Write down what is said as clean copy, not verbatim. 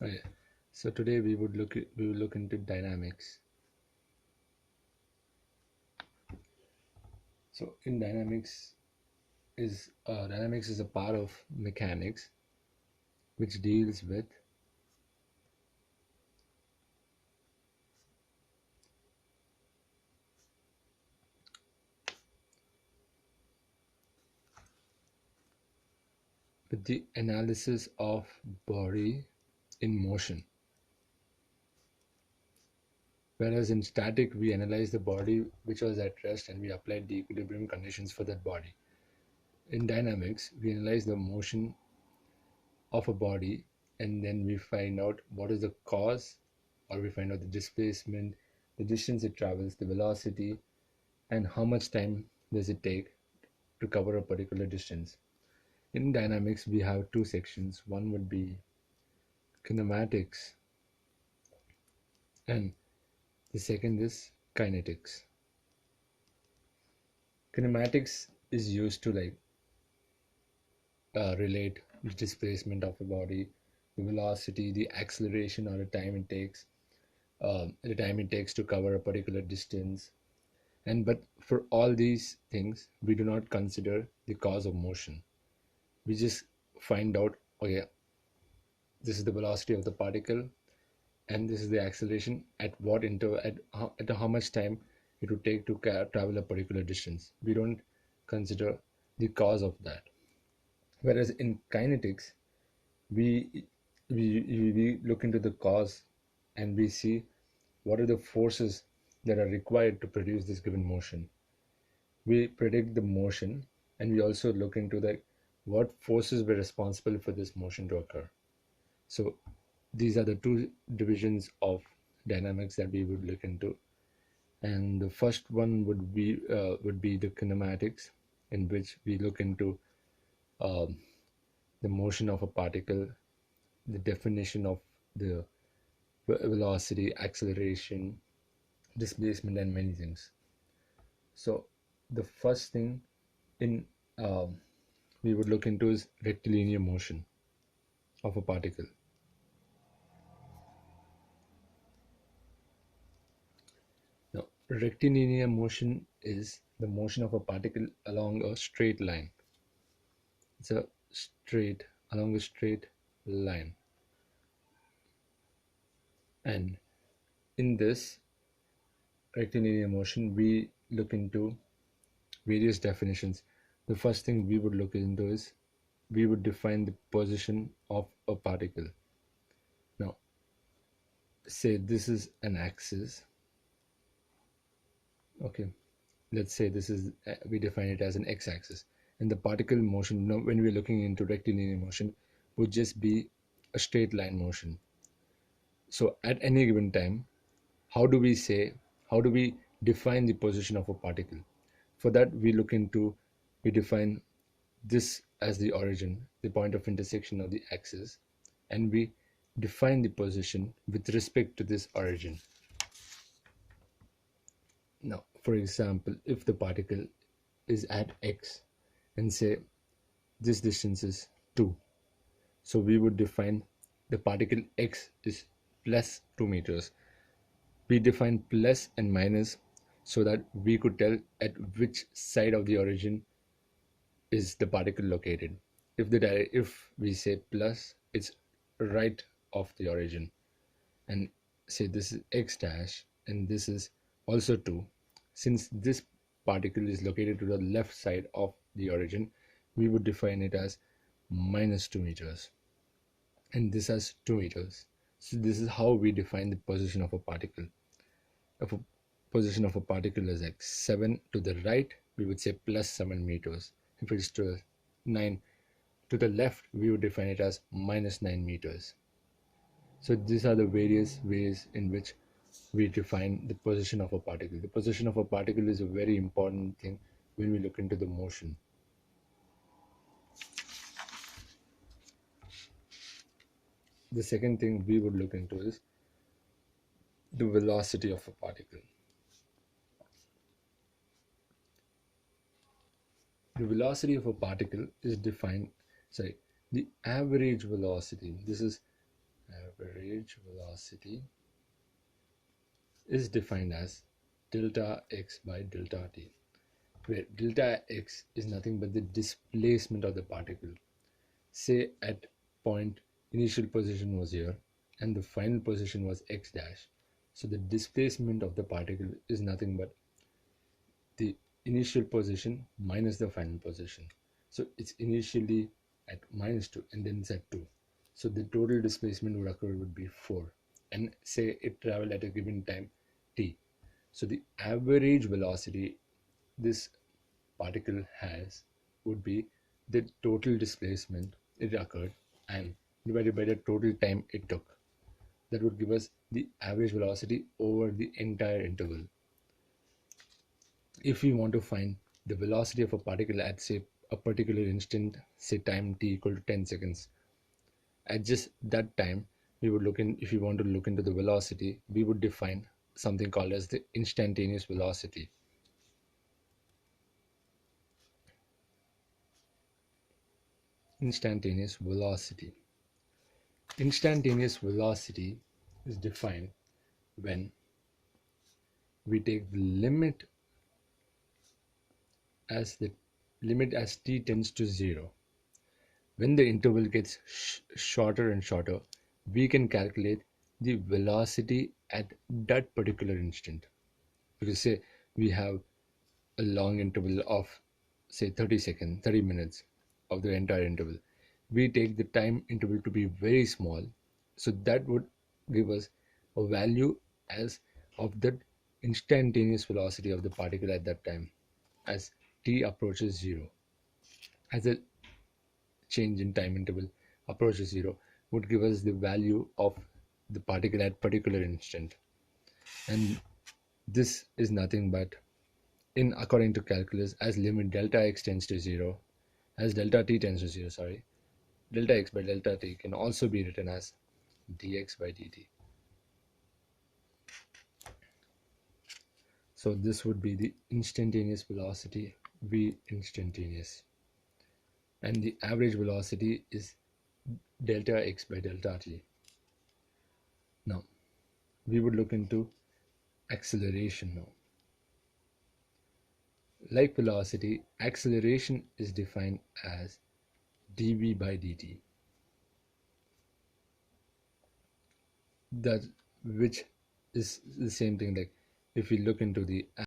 Okay. So today we will look into dynamics. So in dynamics is a part of mechanics which deals with the analysis of body in motion. Whereas in static we analyze the body which was at rest and we applied the equilibrium conditions for that body. In dynamics we analyze the motion of a body and then we find out what is the cause, or we find out the displacement, the distance it travels, the velocity, and how much time does it take to cover a particular distance. In dynamics we have two sections. One would be kinematics and the second is kinetics. Kinematics is used to relate the displacement of a body, the velocity, the acceleration, or the time it takes to cover a particular distance. And but for all these things, we do not consider the cause of motion. We just find out, okay, this is the velocity of the particle, and this is the acceleration at what interval, at how much time it would take to travel a particular distance. We don't consider the cause of that. Whereas in kinetics, we we look into the cause and we see what are the forces that are required to produce this given motion. We predict the motion and we also look into what forces were responsible for this motion to occur. So these are the two divisions of dynamics that we would look into, and the first one would be the kinematics, in which we look into um, the motion of a particle, the definition of the velocity, acceleration, displacement, and many things. So the first thing in we would look into is rectilinear motion of a particle. Now, rectilinear motion is the motion of a particle along a straight line. It's a straight along a straight line, and in this rectilinear motion, we look into various definitions. The first thing we would look into is we would define the position of a particle. Now, say this is an axis. Okay, let's say this is we define it as an x-axis, and the particle motion, now when we're looking into rectilinear motion, would just be a straight line motion. So at any given time, how do we say, how do we define the position of a particle? For that we define this as the origin, the point of intersection of the axis, and we define the position with respect to this origin. Now, for example, if the particle is at x and say this distance is 2, so we would define the particle x is plus 2 meters. We define plus and minus so that we could tell at which side of the origin is the particle located. If we say plus, it's right of the origin, and say this is x dash and this is also 2. Since this particle is located to the left side of the origin, we would define it as minus 2 meters, and this as 2 meters. So this is how we define the position of a particle. If a position of a particle is like 7 to the right, we would say plus 7 meters. If it's to 9 to the left, we would define it as minus 9 meters. So these are the various ways in which we define the position of a particle. The position of a particle is a very important thing when we look into the motion. The second thing we would look into is the velocity of a particle. The velocity of a particle is defined, sorry, the average velocity. This is average velocity is defined as delta x by delta t, where delta x is nothing but the displacement of the particle. Say at point initial position was here and the final position was x dash. So the displacement of the particle is nothing but the initial position minus the final position. So it's initially at -2 and then it's at 2. So the total displacement would occur would be 4, and say it traveled at a given time t. So the average velocity this particle has would be the total displacement it occurred and divided by the total time it took. That would give us the average velocity over the entire interval. If we want to find the velocity of a particle at say a particular instant, say time t equal to 10 seconds, at just that time we would look in, if we want to look into the velocity, we would define something called as the instantaneous velocity. Instantaneous velocity. Instantaneous velocity is defined when we take the limit as t tends to 0. When the interval gets shorter and shorter, we can calculate the velocity at that particular instant. Because say we have a long interval of say 30 seconds, 30 minutes of the entire interval. We take the time interval to be very small, so that would give us a value as of the instantaneous velocity of the particle at that time as t approaches 0. As a change in time interval approaches 0 would give us the value of the particle at particular instant, and this is nothing but in according to calculus as limit delta x tends to 0 as delta t tends to 0, sorry, delta x by delta t can also be written as dx by dt. So this would be the instantaneous velocity v instantaneous, and the average velocity is delta x by delta t. Now we would look into acceleration now. Like velocity, acceleration is defined as dv by dt, that which is the same thing. Like if we look into the